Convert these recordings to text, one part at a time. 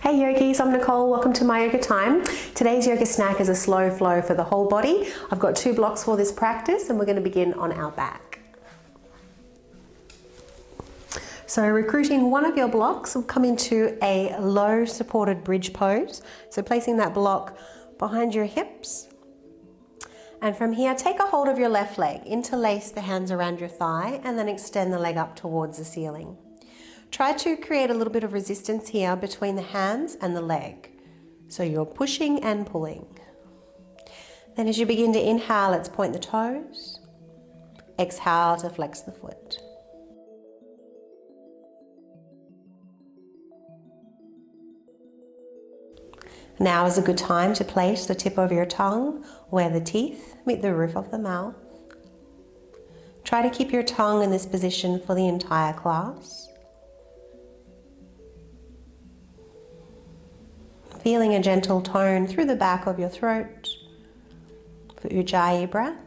Hey yogis, I'm Nicole. Welcome to my yoga time. Today's yoga snack is a slow flow for the whole body. I've got 2 blocks for this practice and we're going to begin on our back. So recruiting one of your blocks will come into a low supported bridge pose. So placing that block behind your hips. And from here, take a hold of your left leg, interlace the hands around your thigh and then extend the leg up towards the ceiling. Try to create a little bit of resistance here between the hands and the leg. So you're pushing and pulling. Then as you begin to inhale, let's point the toes. Exhale to flex the foot. Now is a good time to place the tip of your tongue where the teeth meet the roof of the mouth. Try to keep your tongue in this position for the entire class. Feeling a gentle tone through the back of your throat for Ujjayi breath.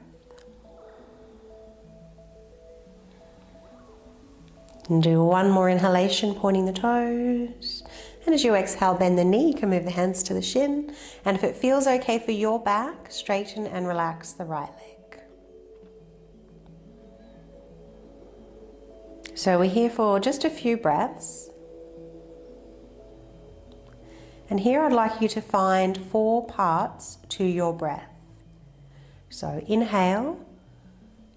And do one more inhalation, pointing the toes. And as you exhale, bend the knee. You can move the hands to the shin. And if it feels okay for your back, straighten and relax the right leg. So we're here for just a few breaths. And here I'd like you to find 4 parts to your breath. So inhale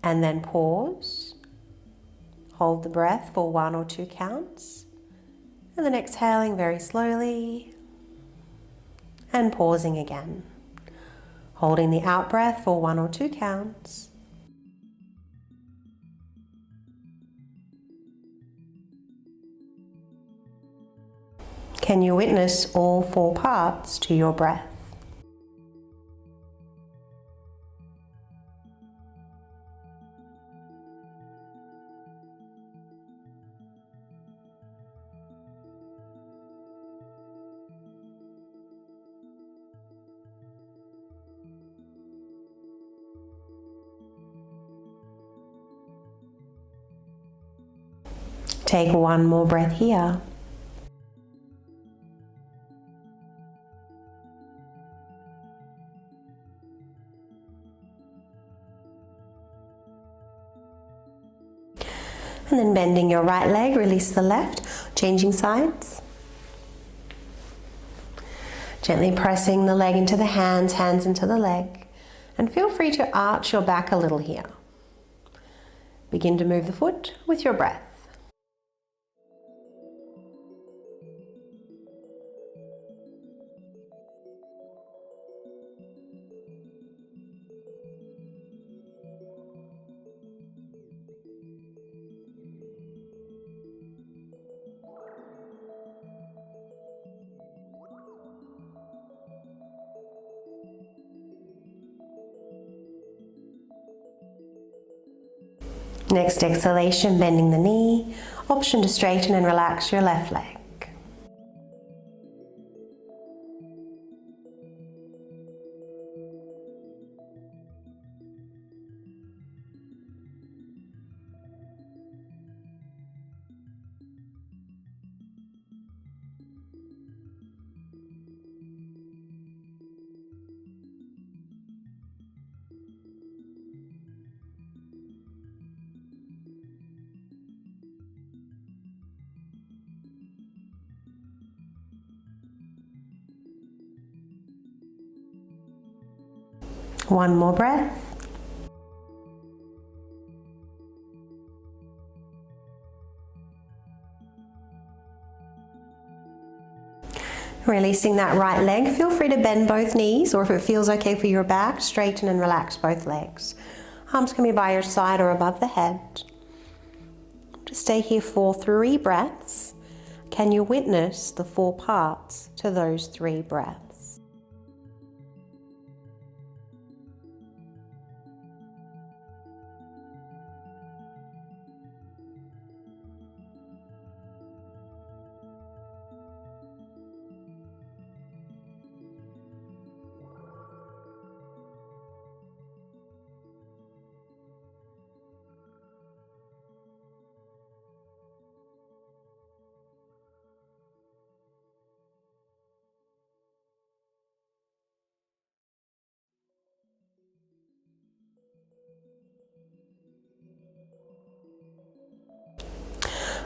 and then pause. Hold the breath for 1 or 2 counts. And then exhaling very slowly and pausing again. Holding the out breath for 1 or 2 counts. Can you witness all 4 parts to your breath? Take one more breath here. And then bending your right leg, release the left, changing sides. Gently pressing the leg into the hands, hands into the leg. And feel free to arch your back a little here. Begin to move the foot with your breath. Next exhalation, bending the knee. Option to straighten and relax your left leg. One more breath. Releasing that right leg, feel free to bend both knees, or if it feels okay for your back, straighten and relax both legs. Arms can be by your side or above the head. Just stay here for 3 breaths. Can you witness the 4 parts to those 3 breaths?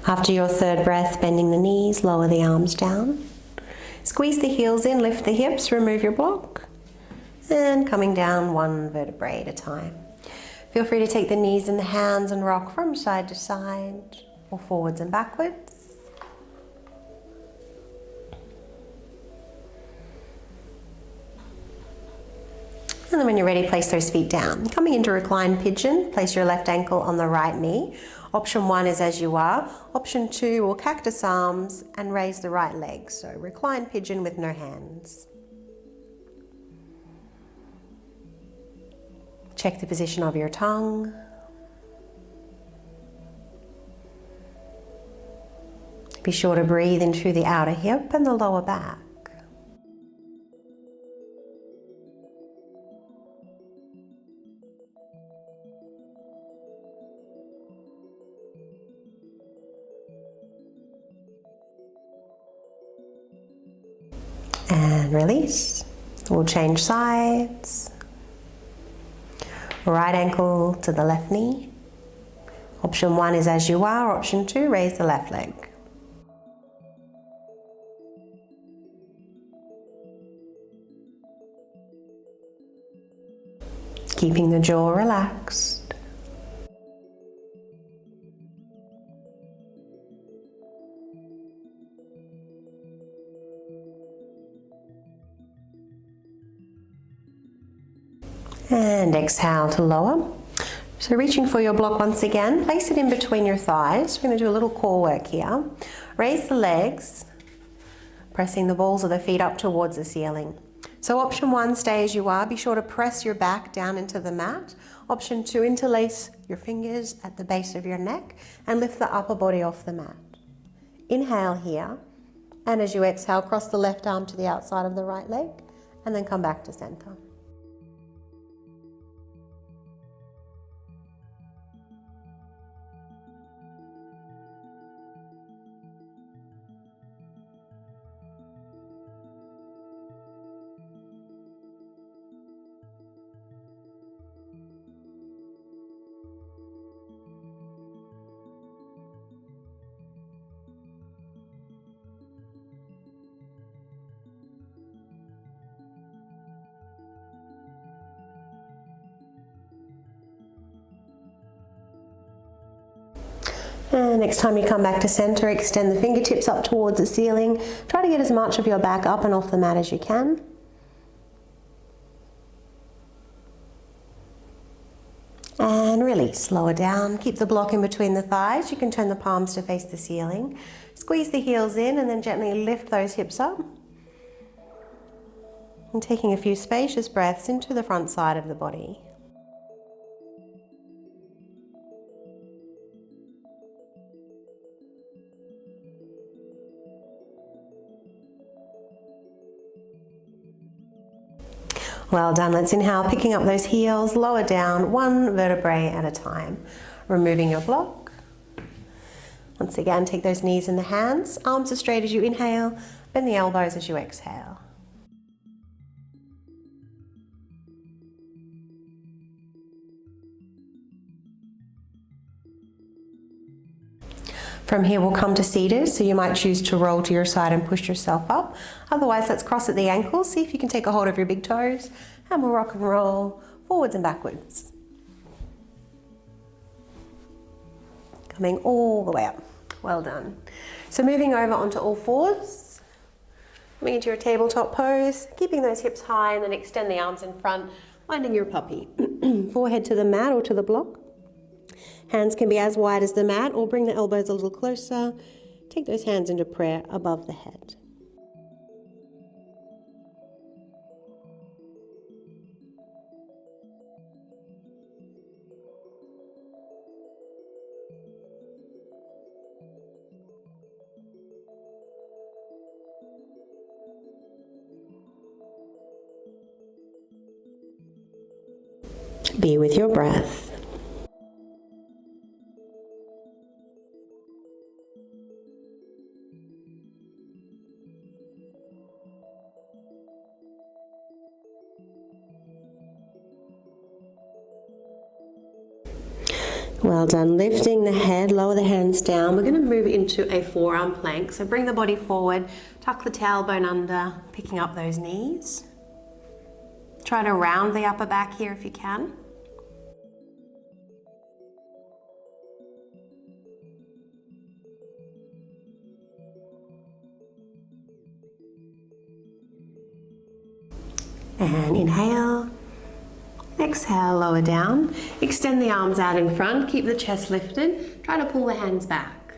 After your third breath, bending the knees, lower the arms down. Squeeze the heels in, lift the hips, remove your block. And coming down one vertebrae at a time. Feel free to take the knees in the hands and rock from side to side or forwards and backwards. And then when you're ready, place those feet down. Coming into reclined pigeon, place your left ankle on the right knee. Option 1 is as you are. Option 2 will cactus arms and raise the right leg. So reclined pigeon with no hands. Check the position of your tongue. Be sure to breathe in through the outer hip and the lower back. And release. We'll change sides. Right ankle to the left knee. Option 1 is as you are. Option 2, raise the left leg. Keeping the jaw relaxed. And exhale to lower. So reaching for your block once again, place it in between your thighs. We're going to do a little core work here. Raise the legs, pressing the balls of the feet up towards the ceiling. So option 1, stay as you are. Be sure to press your back down into the mat. Option 2, interlace your fingers at the base of your neck and lift the upper body off the mat. Inhale here, and as you exhale, cross the left arm to the outside of the right leg and then come back to center. And next time you come back to center, extend the fingertips up towards the ceiling. Try to get as much of your back up and off the mat as you can. And release, lower down. Keep the block in between the thighs. You can turn the palms to face the ceiling. Squeeze the heels in and then gently lift those hips up. And taking a few spacious breaths into the front side of the body. Well done. Let's inhale, picking up those heels, lower down, one vertebrae at a time. Removing your block. Once again, take those knees in the hands, arms as straight as you inhale, bend the elbows as you exhale. From here we'll come to seated, so you might choose to roll to your side and push yourself up. Otherwise, let's cross at the ankles, see if you can take a hold of your big toes, and we'll rock and roll forwards and backwards. Coming all the way up. Well done. So moving over onto all fours, coming into your tabletop pose, keeping those hips high, and then extend the arms in front, finding your puppy. Forehead to the mat or to the block. Hands can be as wide as the mat or bring the elbows a little closer. Take those hands into prayer above the head. Be with your breath. Well done. Lifting the head, lower the hands down. We're going to move into a forearm plank. So bring the body forward, tuck the tailbone under, picking up those knees. Try to round the upper back here if you can. And inhale. Exhale, lower down. Extend the arms out in front, keep the chest lifted. Try to pull the hands back.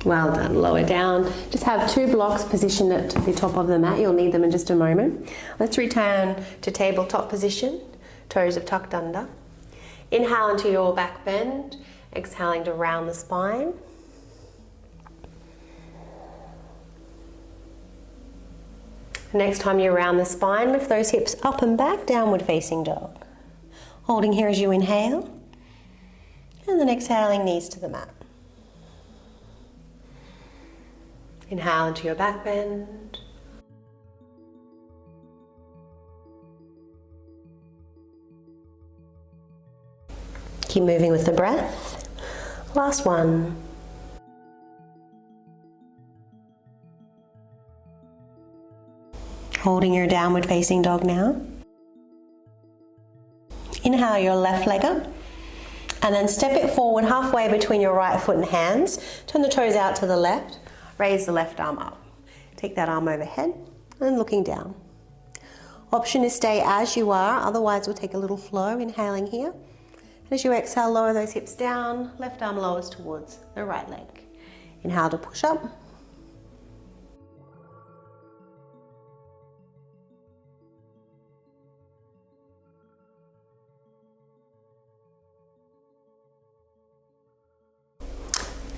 Well done, lower down. Just have 2 blocks positioned at the top of the mat. You'll need them in just a moment. Let's return to tabletop position. Toes are tucked under. Inhale into your back bend. Exhaling to round the spine. Next time you round the spine, lift those hips up and back, downward facing dog. Holding here as you inhale, and then exhaling, knees to the mat. Inhale into your back bend. Keep moving with the breath. Last one. Holding your downward facing dog now. Inhale your left leg up and then step it forward halfway between your right foot and hands. Turn the toes out to the left, raise the left arm up. Take that arm overhead and looking down. Option is stay as you are, otherwise we'll take a little flow, inhaling here. As you exhale, lower those hips down, left arm lowers towards the right leg. Inhale to push up.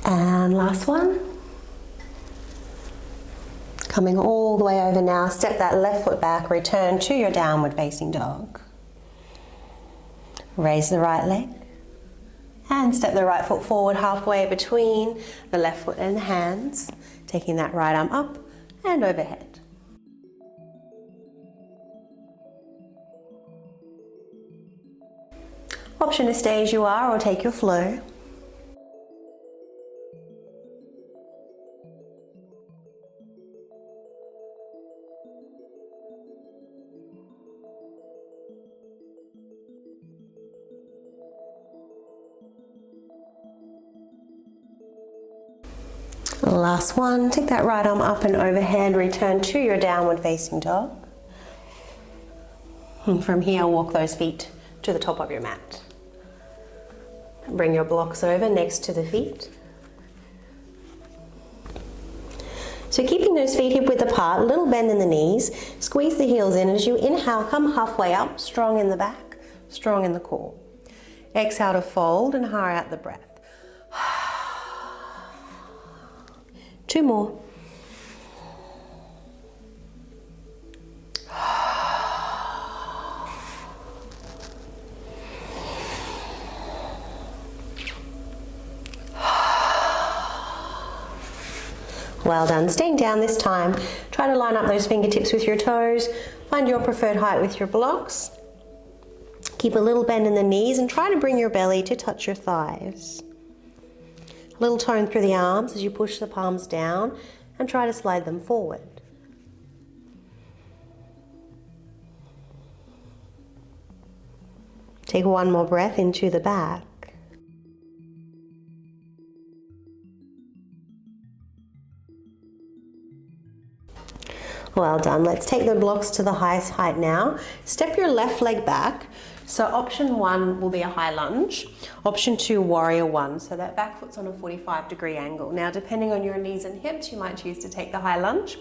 And last one. Coming all the way over now, step that left foot back, return to your downward facing dog. Raise the right leg and step the right foot forward halfway between the left foot and the hands, taking that right arm up and overhead. Option to stay as you are or take your flow. Last one, take that right arm up and overhead, return to your downward facing dog. And from here, walk those feet to the top of your mat. Bring your blocks over next to the feet. So keeping those feet hip width apart, a little bend in the knees, squeeze the heels in. As you inhale, come halfway up, strong in the back, strong in the core. Exhale to fold and hire out the breath. 2 more. Well done. Staying down this time. Try to line up those fingertips with your toes. Find your preferred height with your blocks. Keep a little bend in the knees and try to bring your belly to touch your thighs. A little tone through the arms as you push the palms down and try to slide them forward. Take one more breath into the back. Well done. Let's take the blocks to the highest height now. Step your left leg back. So option 1 will be a high lunge. Option 2, warrior 1. So that back foot's on a 45-degree angle. Now, depending on your knees and hips, you might choose to take the high lunge.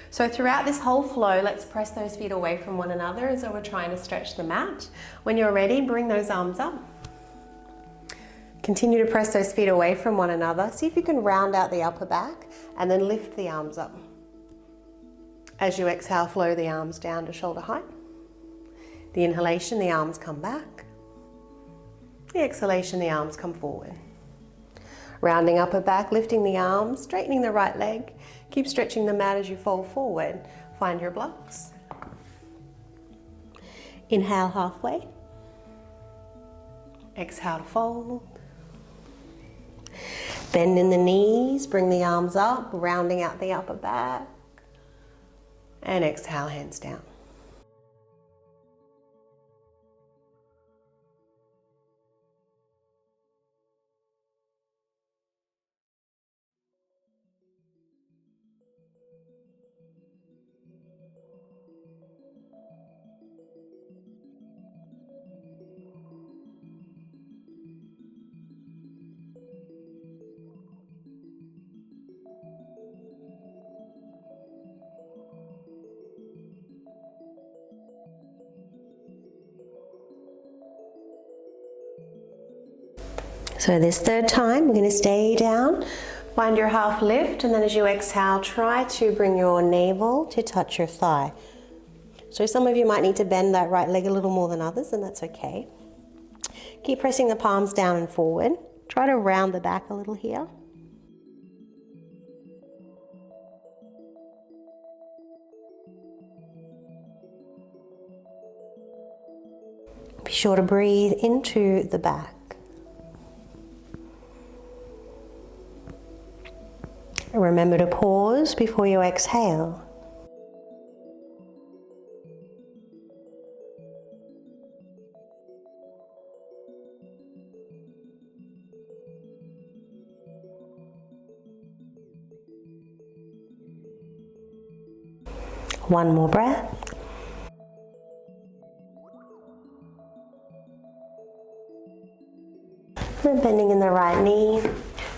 So throughout this whole flow, let's press those feet away from one another as though we're trying to stretch the mat. When you're ready, bring those arms up. Continue to press those feet away from one another. See if you can round out the upper back and then lift the arms up. As you exhale, flow the arms down to shoulder height. The inhalation, the arms come back. The exhalation, the arms come forward. Rounding upper back, lifting the arms, straightening the right leg. Keep stretching the mat as you fold forward. Find your blocks. Inhale halfway. Exhale to fold. Bend in the knees, bring the arms up, rounding out the upper back. And exhale, hands down. So this third time, we're going to stay down, find your half lift, and then as you exhale, try to bring your navel to touch your thigh. So some of you might need to bend that right leg a little more than others, and that's okay. Keep pressing the palms down and forward. Try to round the back a little here. Be sure to breathe into the back. Remember to pause before you exhale. One more breath. And bending in the right knee.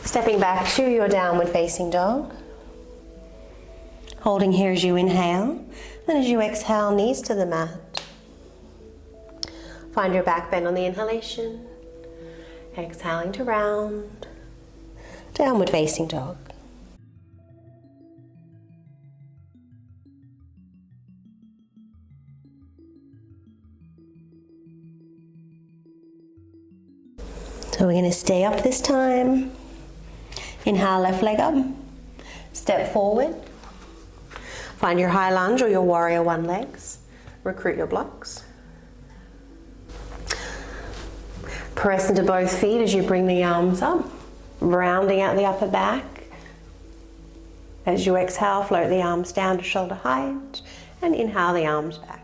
Stepping back to your downward facing dog. Holding here as you inhale. Then as you exhale, knees to the mat. Find your back bend on the inhalation. Exhaling to round. Downward facing dog. So we're going to stay up this time. Inhale, left leg up. Step forward. Find your high lunge or your warrior one legs. Recruit your blocks. Press into both feet as you bring the arms up. Rounding out the upper back. As you exhale, float the arms down to shoulder height. And inhale the arms back.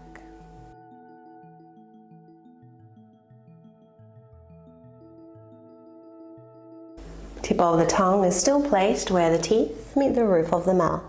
Tip of the tongue is still placed where the teeth meet the roof of the mouth.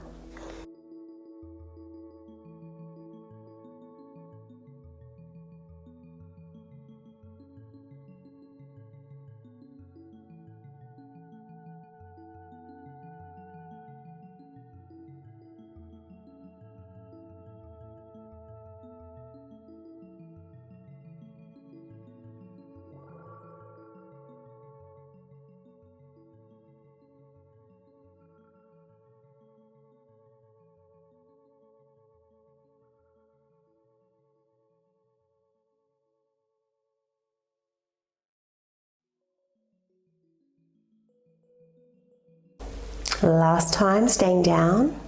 Last time, staying down.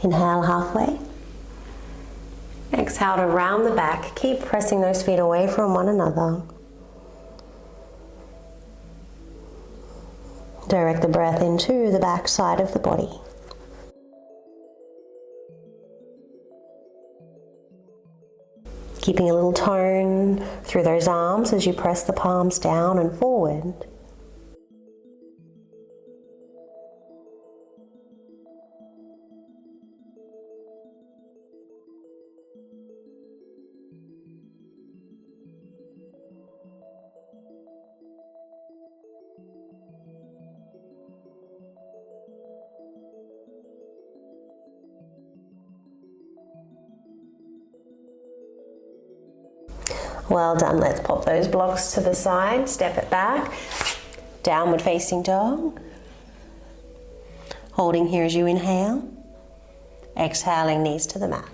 Inhale halfway. Exhale to round the back. Keep pressing those feet away from one another. Direct the breath into the back side of the body. Keeping a little tone through those arms as you press the palms down and forward. Well done. Let's pop those blocks to the side, step it back, downward facing dog. Holding here as you inhale, exhaling knees to the mat.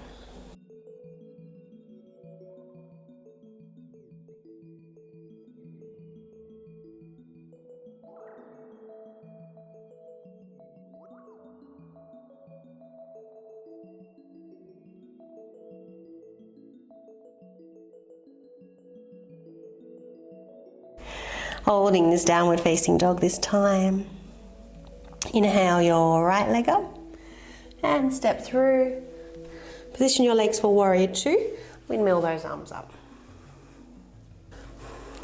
Holding this downward facing dog this time. Inhale your right leg up and step through. Position your legs for warrior two. Windmill those arms up.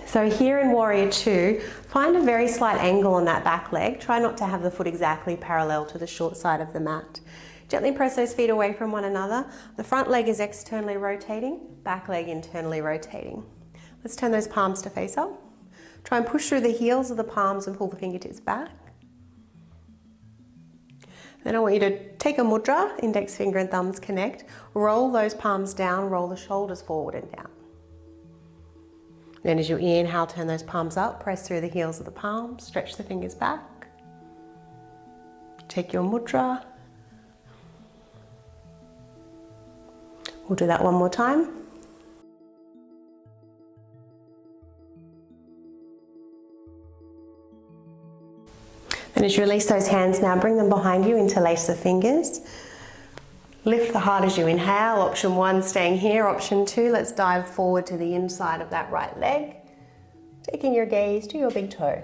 So here in warrior two, find a very slight angle on that back leg. Try not to have the foot exactly parallel to the short side of the mat. Gently press those feet away from one another. The front leg is externally rotating, back leg internally rotating. Let's turn those palms to face up. Try and push through the heels of the palms and pull the fingertips back. Then I want you to take a mudra, index finger and thumbs connect. Roll those palms down, roll the shoulders forward and down. Then as you inhale, turn those palms up, press through the heels of the palms, stretch the fingers back. Take your mudra. We'll do that one more time. And as you release those hands now, bring them behind you, interlace the fingers. Lift the heart as you inhale. Option one, staying here. Option two, let's dive forward to the inside of that right leg. Taking your gaze to your big toe.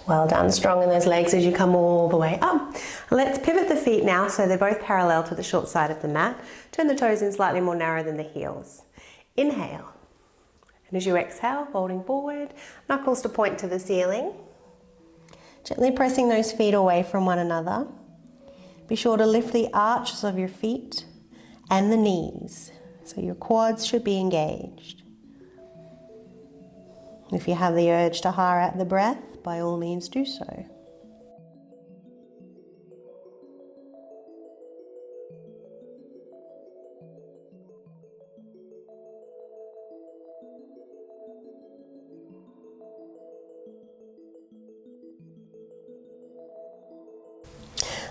Well done, strong in those legs as you come all the way up. Let's pivot the feet now so they're both parallel to the short side of the mat. Turn the toes in slightly more narrow than the heels. Inhale. And as you exhale, folding forward, knuckles to point to the ceiling. Gently pressing those feet away from one another. Be sure to lift the arches of your feet and the knees, so your quads should be engaged. If you have the urge to hire out the breath, by all means do so.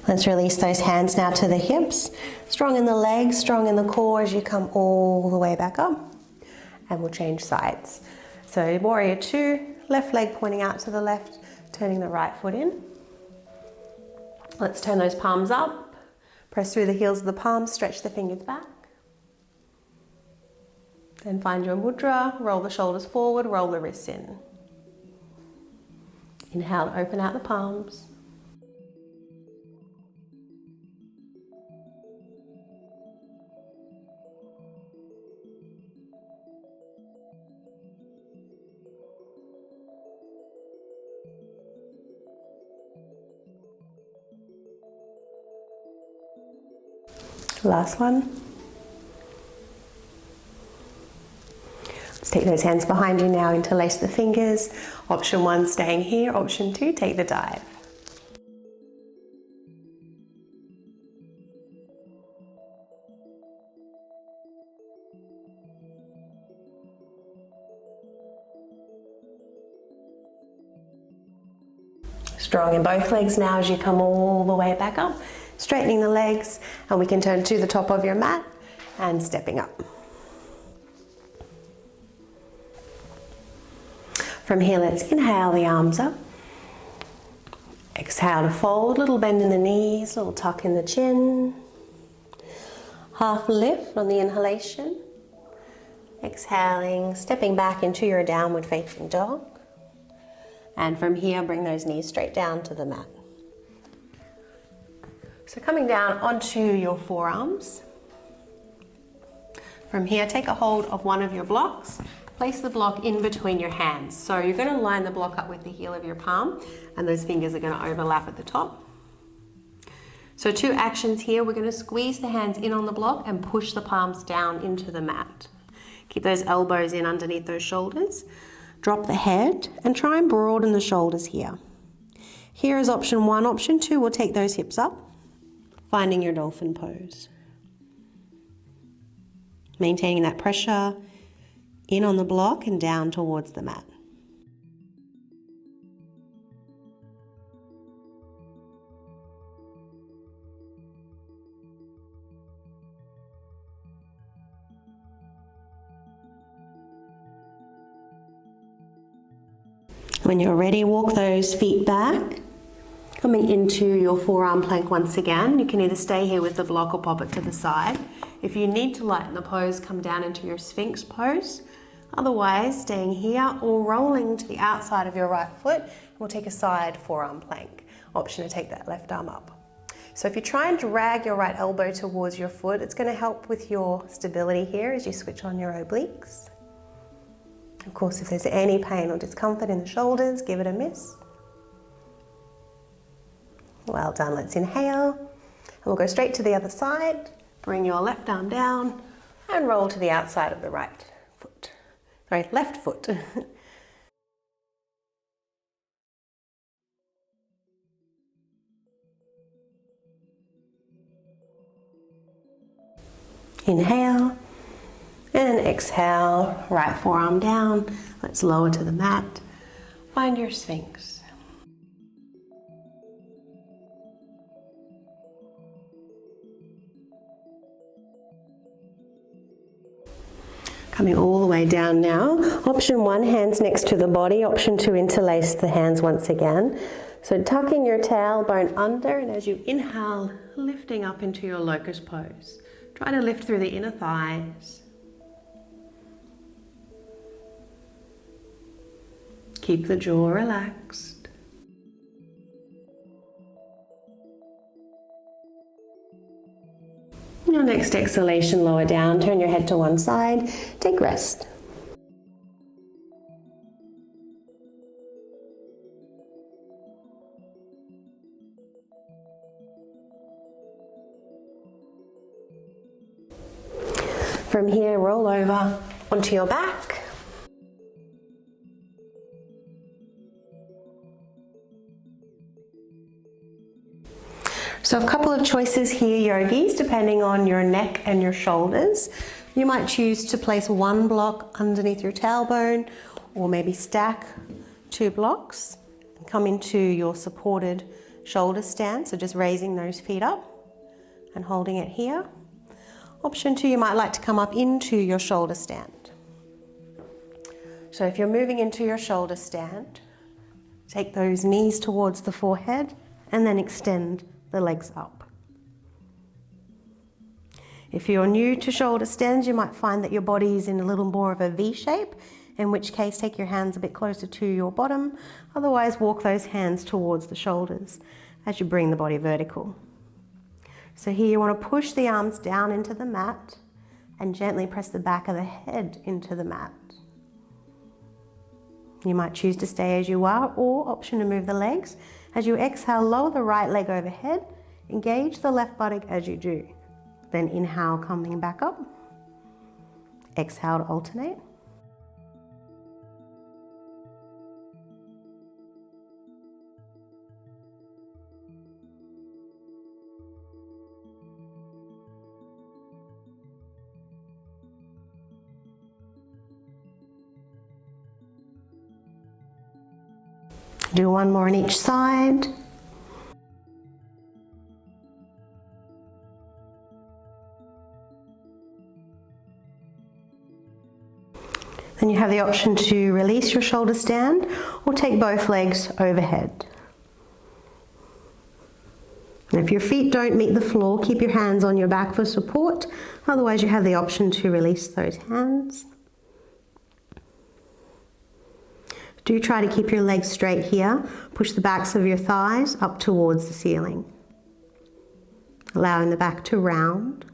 Let's release those hands now to the hips. Strong in the legs, strong in the core as you come all the way back up. And we'll change sides. So warrior two, left leg pointing out to the left, turning the right foot in. Let's turn those palms up. Press through the heels of the palms, stretch the fingers back. Then find your mudra, roll the shoulders forward, roll the wrists in. Inhale, open out the palms. Last one. Let's take those hands behind you now, interlace the fingers. Option one, staying here. Option two, take the dive. Strong in both legs now as you come all the way back up. Straightening the legs, and we can turn to the top of your mat and stepping up. From here, let's inhale the arms up. Exhale to fold, little bend in the knees, little tuck in the chin. Half lift on the inhalation. Exhaling, stepping back into your downward facing dog. And from here, bring those knees straight down to the mat. So coming down onto your forearms. From here, take a hold of one of your blocks. Place the block in between your hands. So you're going to line the block up with the heel of your palm, and those fingers are going to overlap at the top. So two actions here. We're going to squeeze the hands in on the block and push the palms down into the mat. Keep those elbows in underneath those shoulders. Drop the head and try and broaden the shoulders here. Here is option one. Option two, we'll take those hips up. Finding your dolphin pose. Maintaining that pressure in on the block and down towards the mat. When you're ready, walk those feet back. Coming into your forearm plank once again, you can either stay here with the block or pop it to the side. If you need to lighten the pose, come down into your Sphinx pose. Otherwise, staying here or rolling to the outside of your right foot, we'll take a side forearm plank. Option to take that left arm up. So if you try and drag your right elbow towards your foot, it's going to help with your stability here as you switch on your obliques. Of course, if there's any pain or discomfort in the shoulders, give it a miss. Well done, let's inhale. And we'll go straight to the other side. Bring your left arm down and roll to the outside of the right foot. Sorry, left foot. Inhale and exhale, right forearm down. Let's lower to the mat. Find your Sphinx. Coming all the way down now. Option 1, hands next to the body. Option 2, interlace the hands once again. So tucking your tailbone under, and as you inhale, lifting up into your Locust pose. Try to lift through the inner thighs. Keep the jaw relaxed. Your next exhalation, lower down, turn your head to one side, take rest. From here, roll over onto your back. So a couple of choices here, yogis, depending on your neck and your shoulders. You might choose to place one block underneath your tailbone, or maybe stack 2 blocks and come into your supported shoulder stand. So just raising those feet up and holding it here. Option 2, you might like to come up into your shoulder stand. So if you're moving into your shoulder stand, take those knees towards the forehead and then extend the legs up. If you're new to shoulder stands, you might find that your body is in a little more of a V shape, in which case take your hands a bit closer to your bottom. Otherwise, walk those hands towards the shoulders as you bring the body vertical. So here you want to push the arms down into the mat and gently press the back of the head into the mat. You might choose to stay as you are, or option to move the legs. As you exhale, lower the right leg overhead, engage the left buttock as you do. Then inhale, coming back up. Exhale to alternate. Do one more on each side. Then you have the option to release your shoulder stand or take both legs overhead. And if your feet don't meet the floor, keep your hands on your back for support. Otherwise, you have the option to release those hands. Do try to keep your legs straight here. Push the backs of your thighs up towards the ceiling, allowing the back to round.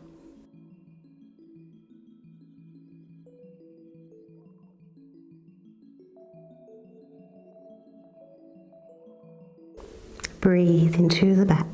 Breathe into the back.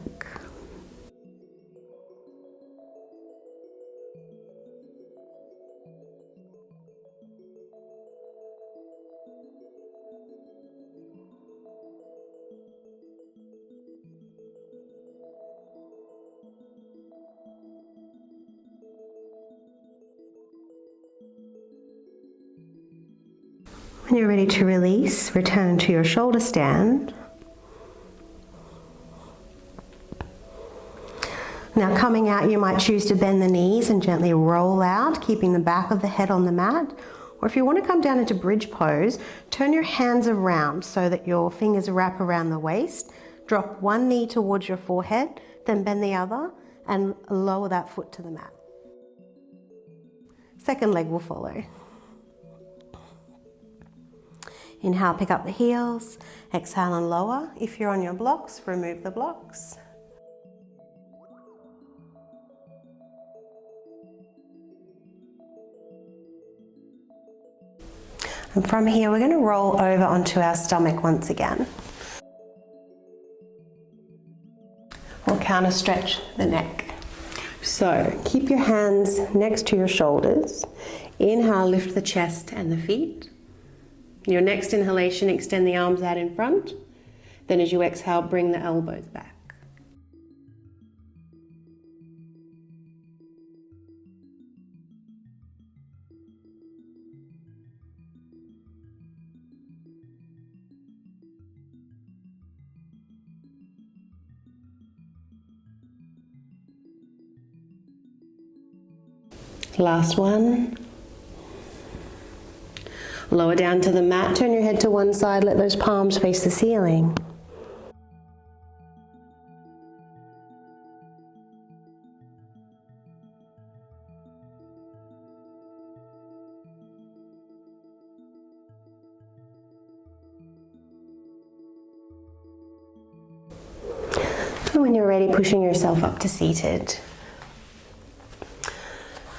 When you're ready to release, return to your shoulder stand. Now coming out, you might choose to bend the knees and gently roll out, keeping the back of the head on the mat. Or if you want to come down into bridge pose, turn your hands around so that your fingers wrap around the waist. Drop one knee towards your forehead, then bend the other and lower that foot to the mat. Second leg will follow. Inhale, pick up the heels. Exhale and lower. If you're on your blocks, remove the blocks. And from here, we're going to roll over onto our stomach once again. We'll counter stretch the neck. So keep your hands next to your shoulders. Inhale, lift the chest and the feet. Your next inhalation, extend the arms out in front. Then as you exhale, bring the elbows back. Last one. Lower down to the mat, turn your head to one side, let those palms face the ceiling. And when you're ready, pushing yourself up to seated.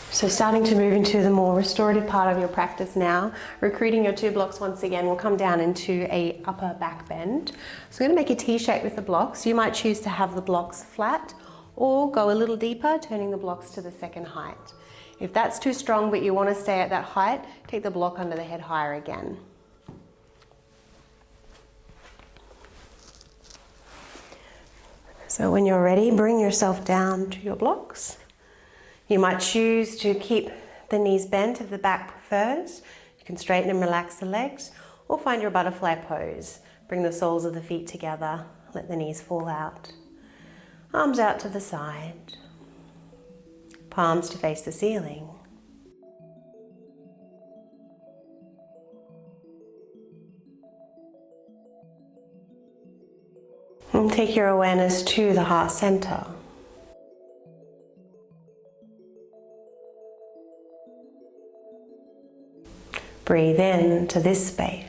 So starting to move into the more restorative part of your practice now, recruiting your two blocks once again, we'll come down into a upper back bend. So we're going to make a T shape with the blocks. You might choose to have the blocks flat or go a little deeper, turning the blocks to the second height. If that's too strong but you want to stay at that height, take the block under the head higher again. So when you're ready, bring yourself down to your blocks. You might choose to keep the knees bent if the back prefers. You can straighten and relax the legs, or find your butterfly pose. Bring the soles of the feet together, let the knees fall out. Arms out to the side, palms to face the ceiling. And take your awareness to the heart center. Breathe in to this space.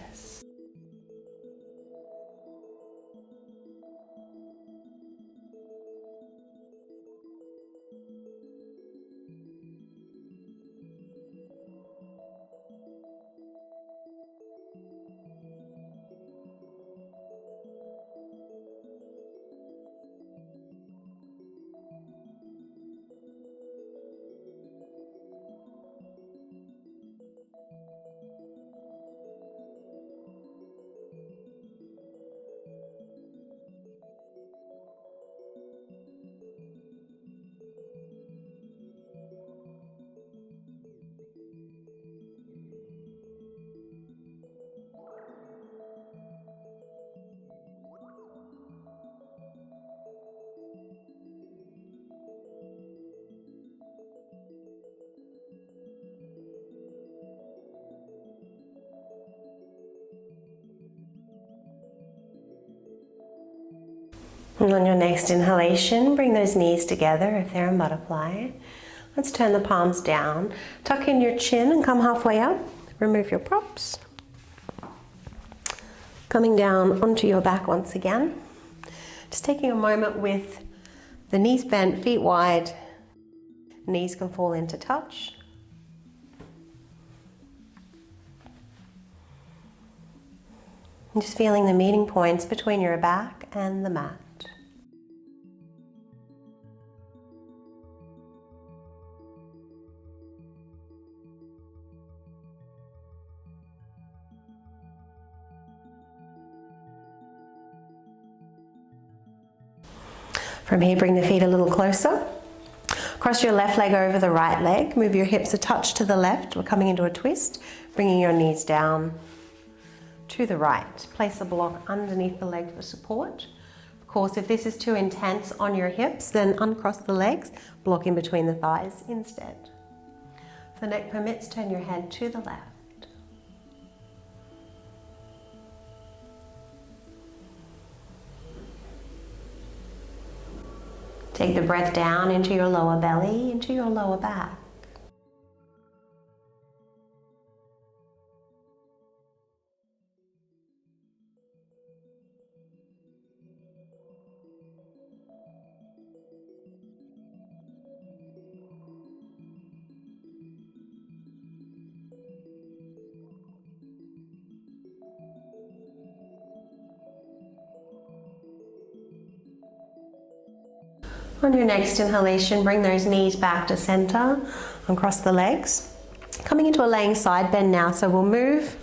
And on your next inhalation, bring those knees together if they're in butterfly. Let's turn the palms down. Tuck in your chin and come halfway up. Remove your props. Coming down onto your back once again. Just taking a moment with the knees bent, feet wide. Knees can fall into touch. And just feeling the meeting points between your back and the mat. From here, bring the feet a little closer. Cross your left leg over the right leg. Move your hips a touch to the left. We're coming into a twist, bringing your knees down to the right. Place a block underneath the leg for support. Of course, if this is too intense on your hips, then uncross the legs, block in between the thighs instead. If the neck permits, turn your head to the left. Take the breath down into your lower belly, into your lower back. On your next inhalation, bring those knees back to center and cross the legs. Coming into a laying side bend now, so we'll move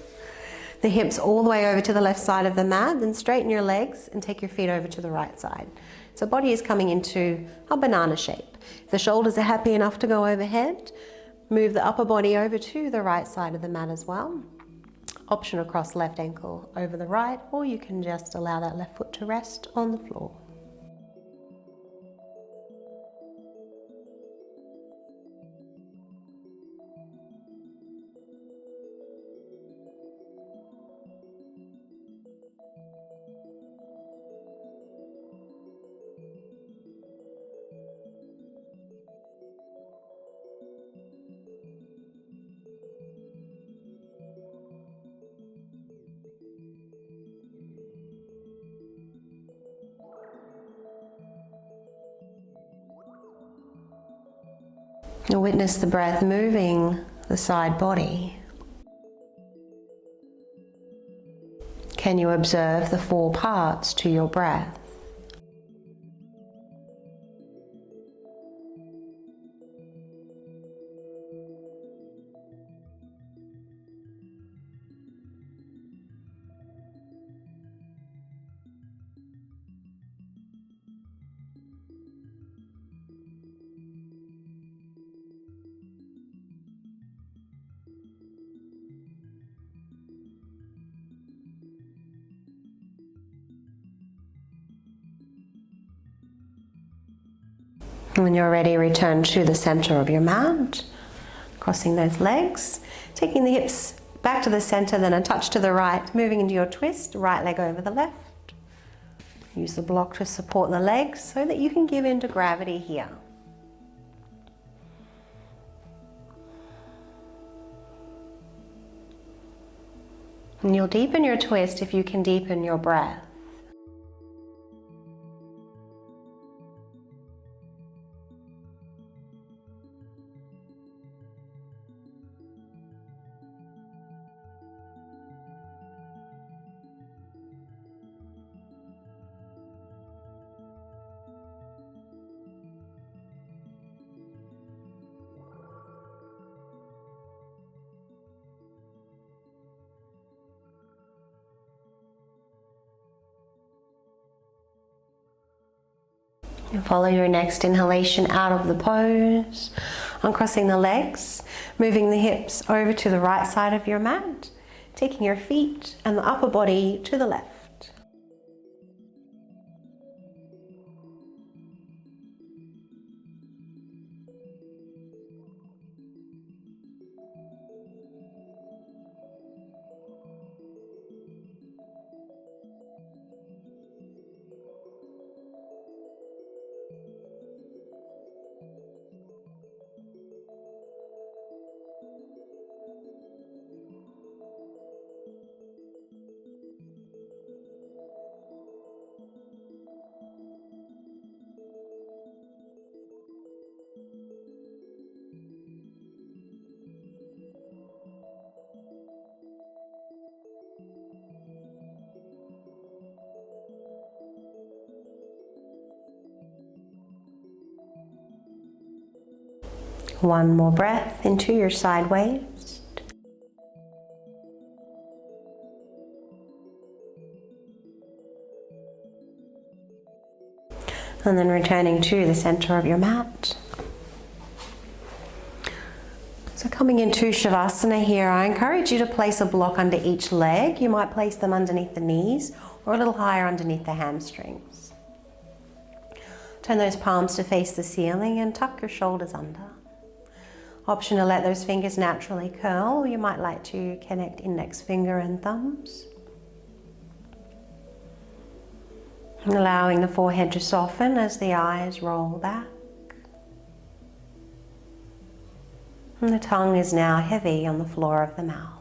the hips all the way over to the left side of the mat, then straighten your legs and take your feet over to the right side. So body is coming into a banana shape. If the shoulders are happy enough to go overhead, move the upper body over to the right side of the mat as well. Option across left ankle over the right, or you can just allow that left foot to rest on the floor. You'll witness the breath moving the side body. Can you observe the 4 parts to your breath? When you're ready, return to the center of your mat, crossing those legs, taking the hips back to the center, then a touch to the right, moving into your twist, right leg over the left. Use the block to support the legs so that you can give in to gravity here. And you'll deepen your twist if you can deepen your breath. Follow your next inhalation out of the pose, uncrossing the legs, moving the hips over to the right side of your mat, taking your feet and the upper body to the left. One more breath into your side waist. And then returning to the center of your mat. So coming into shavasana here, I encourage you to place a block under each leg. You might place them underneath the knees or a little higher underneath the hamstrings. Turn those palms to face the ceiling and tuck your shoulders under. Option to let those fingers naturally curl, or you might like to connect index finger and thumbs. Allowing the forehead to soften as the eyes roll back. And the tongue is now heavy on the floor of the mouth.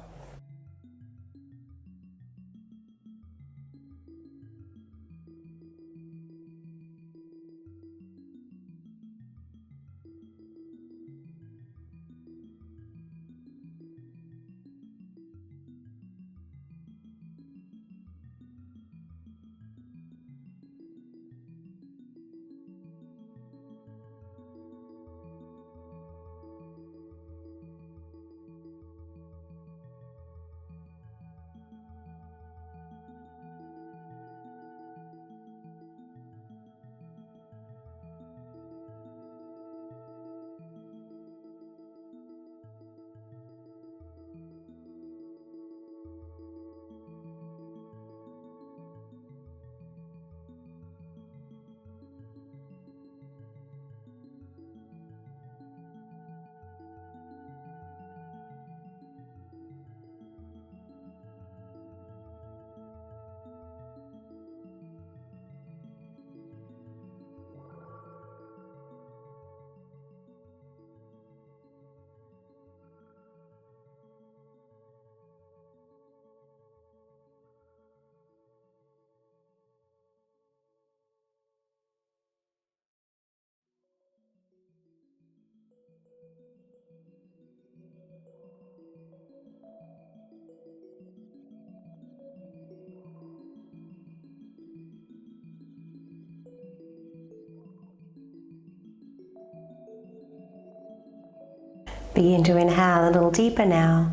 Begin to inhale a little deeper now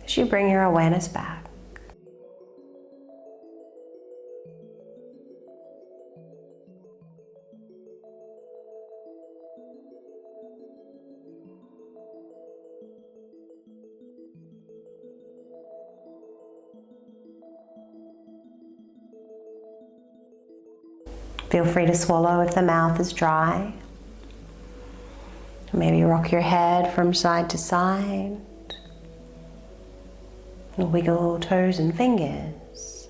as you bring your awareness back. Feel free to swallow if the mouth is dry. Maybe rock your head from side to side. And wiggle toes and fingers.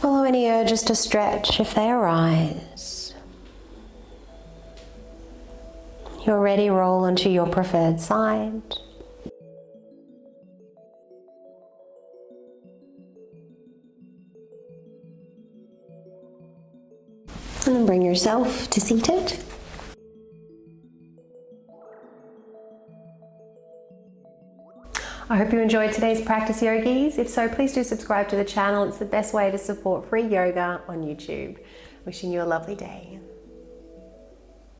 Follow any urges to stretch if they arise. You're ready, roll onto your preferred side. And then bring yourself to seated. I hope you enjoyed today's practice, yogis. If so, please do subscribe to the channel. It's the best way to support free yoga on YouTube. Wishing you a lovely day.